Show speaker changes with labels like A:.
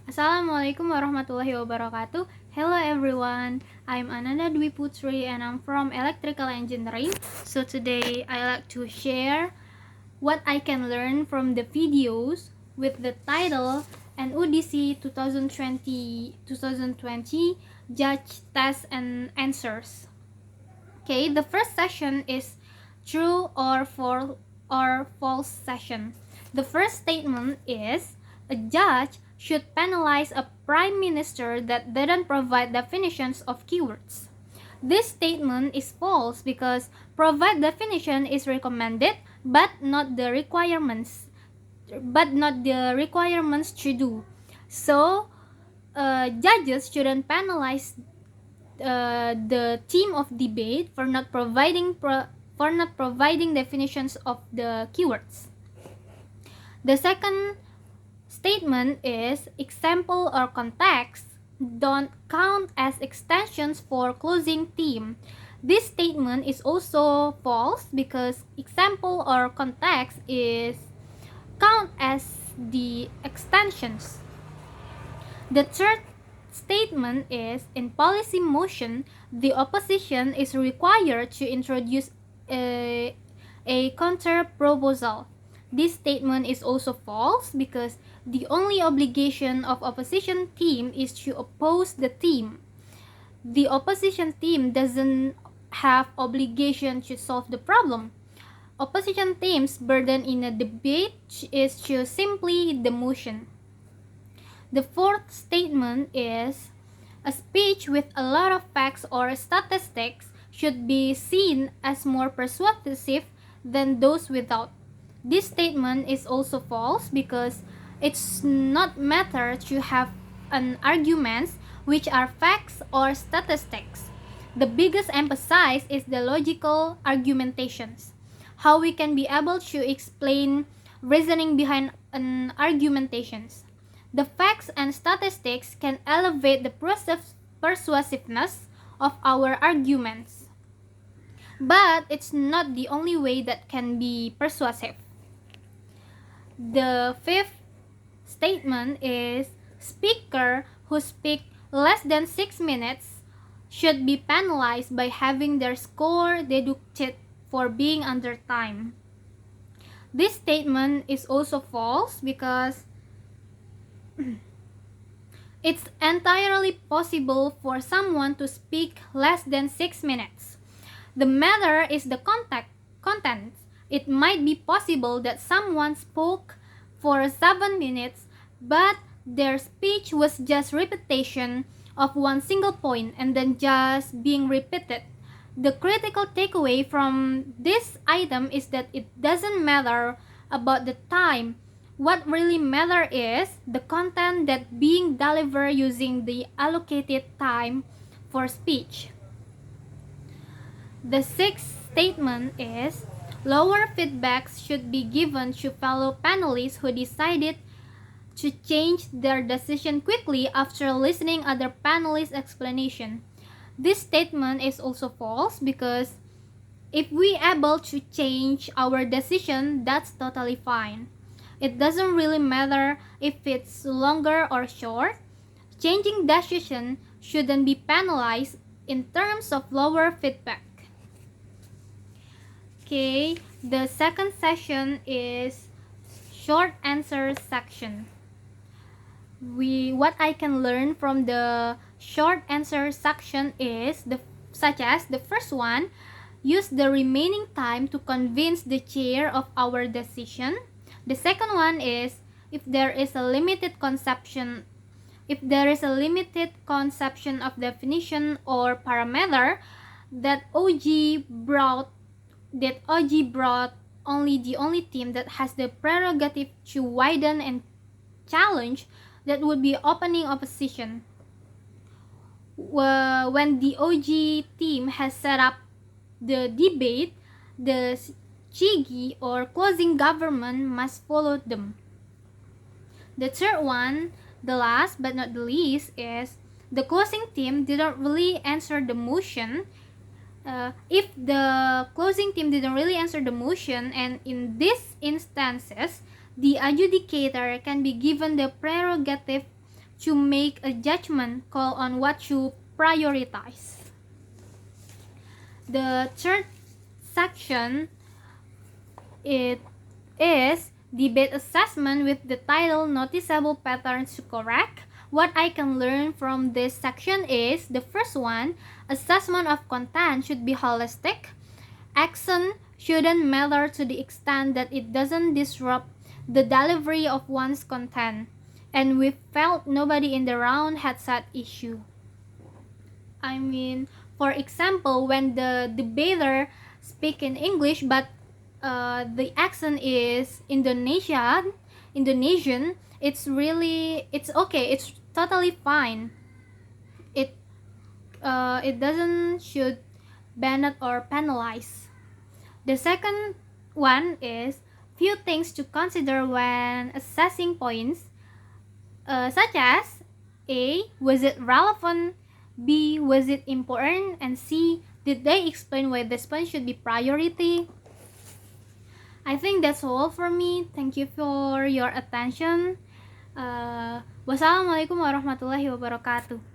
A: Assalamualaikum warahmatullahi wabarakatuh. Hello everyone, I'm Ananda Dwi Putri and I'm from Electrical Engineering. So today I like to share what I can learn from the videos with the title NUDC 2020 Judge Test and Answers. Okay, the first session is true or false session. The first statement is a judge should penalize a prime minister that didn't provide definitions of keywords. This statement is false because provide definition is recommended but not the requirements to do. So judges shouldn't penalize the team of debate for not providing definitions of the keywords. The second statement is example or context don't count as extensions for closing theme. This statement is also false because example or context is count as the extensions. The third statement is in policy motion, the opposition is required to introduce a counter proposal. This statement is also false because the only obligation of opposition team is to oppose the team. The opposition team doesn't have obligation to solve the problem. Opposition team's burden in a debate is to simply the motion. The fourth statement is a speech with a lot of facts or statistics should be seen as more persuasive than those without. This statement is also false because it's not matter to have an arguments which are facts or statistics. The biggest emphasis is the logical argumentations. How we can be able to explain reasoning behind an argumentations. The facts and statistics can elevate the persuasiveness of our arguments. But it's not the only way that can be persuasive. The fifth statement is speaker who speak less than 6 minutes should be penalized by having their score deducted for being under time. This statement is also false because it's entirely possible for someone to speak less than 6 minutes. The matter is the content. It might be possible that someone spoke for 7 minutes, but their speech was just repetition of one single point and then just being repeated. The critical takeaway from this item is that it doesn't matter about the time. What really matters is the content that being delivered using the allocated time for speech. The sixth statement is lower feedbacks should be given to fellow panelists who decided to change their decision quickly after listening other panelists' explanation. This statement is also false because if we able to change our decision, that's totally fine. It doesn't really matter if it's longer or short. Changing decision shouldn't be penalized in terms of lower feedback. Okay, the second session is short answer section. What I can learn from the short answer section is such as the first one, use the remaining time to convince the chair of our decision. The second one is if there is a limited conception of definition or parameter that OG brought only the only team that has the prerogative to widen and challenge, that would be opening opposition. When the OG team has set up the debate, the Chigi or closing government must follow them. The third one, the last but not the least, is the closing team didn't really answer the motion. If the closing team didn't really answer the motion, and in these instances, the adjudicator can be given the prerogative to make a judgment call on what to prioritize. The third section, it is debate assessment with the title Noticeable Patterns to Correct. What I can learn from this section is the first one, assessment of content should be holistic. Action shouldn't matter to the extent that it doesn't disrupt the delivery of one's content. And we felt nobody in the round had that issue. I mean, for example, when the debater speak in English but the accent is Indonesian, it's okay. It's totally fine. It doesn't should ban it or penalize. The second one is few things to consider when assessing points, such as A. Was it relevant? B. Was it important? And C. Did they explain why this point should be priority? I think that's all for me. Thank you for your attention. Wassalamualaikum warahmatullahi wabarakatuh.